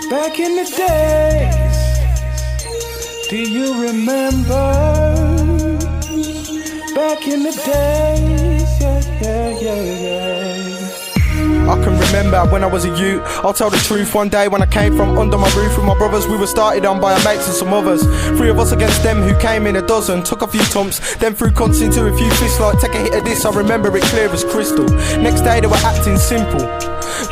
Back in the days, do you remember? Back in the days, yeah. I can remember when I was a youth. I'll tell the truth, one day when I came from under my roof with my brothers, we were started on by our mates and some others. 3 of us against them who came in a dozen. Took a few tumps, then threw cunts into a few fists. Like take a hit of this, I remember it clear as crystal. Next day they were acting simple,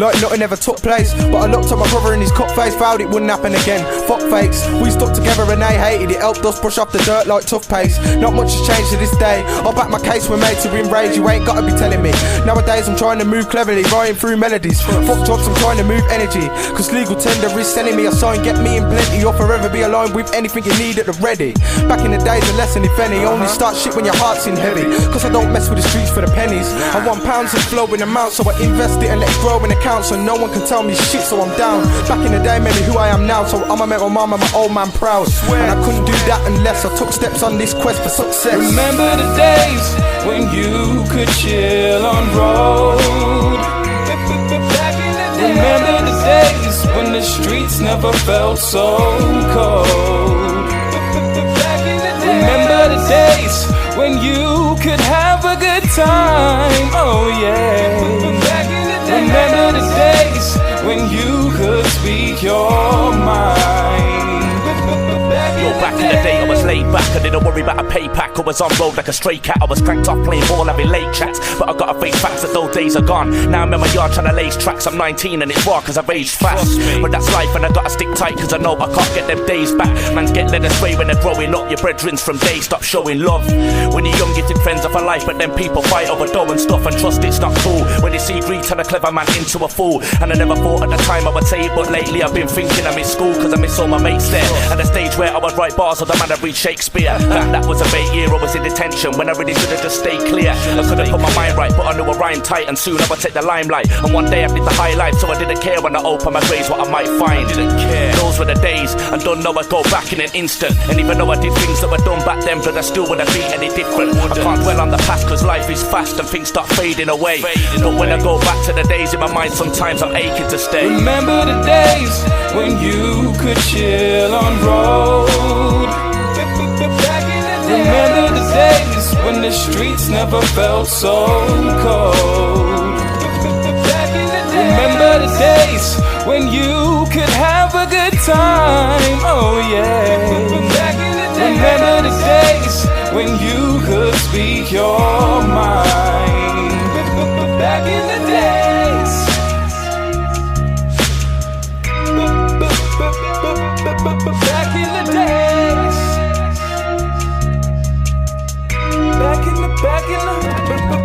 like nothing ever took place. But I looked at my brother in his cut face, vowed it wouldn't happen again. Fuck fakes, we stuck together and they hated it. Helped us brush off the dirt like tough paste. Not much has changed to this day. I'll back my case, we're made to enrage. You ain't gotta be telling me. Nowadays I'm trying to move cleverly, rhyme through melodies. Fuck drugs, I'm trying to move energy. Cause legal tender is sending me a sign. Get me in plenty, you'll forever be aligned with anything you need at the ready. Back in the days a lesson if any. Only start shit when your heart's in heavy. Cause I don't mess with the streets for the pennies. I want pounds and flow in amount, so I invest it and let it grow in accounts. So no one can tell me shit, so I'm down. Back in the day made me who I am now. So I'ma make my mum and my old man proud. And I couldn't do that unless I took steps on this quest for success. Remember the days when you could chill on road. Remember the days when the streets never felt so cold. Remember the days when you could have a good time, oh yeah. Remember the days when you could speak your mind. Yo, back in the day I was laid back, I didn't worry about a pay pack. I was on road like a stray cat, I was cranked off playing ball, having late chats. But I gotta face facts that those days are gone. Now I'm in my yard trying to lace tracks. I'm 19 and it's raw cause I've aged fast. But that's life and I gotta stick tight cause I know I can't get them days back. Mans get led astray when they're growing up. Your brethrens from day stop showing love. When you're young you think friends are for life, but then people fight over dough and stuff and trust it's not cool. When they see greed turn a clever man into a fool. And I never thought at the time I would say it, but lately I've been thinking I miss school cause I miss all my mates there. At the stage where I would write bars of the man I read Shakespeare. That was a bait year, I was in detention when I really should've just stayed clear. I could've put my mind right, but I knew I rhymed tight and soon I would take the limelight. And one day I did the high life, so I didn't care when I opened my graves what I might find. Didn't care. Those were the days, I don't know I'd go back in an instant. And even though I did things that were done back then, but I still wouldn't be any different. I can't dwell on the past cause life is fast and things start fading away. But when I go back to the days in my mind, sometimes I'm aching to stay. Remember the days when you could chill on road. Remember the days when the streets never felt so cold. Remember the days when you could have a good time, oh yeah. Remember the days when you could speak your mind. Back in the days. Back in the days. Back in the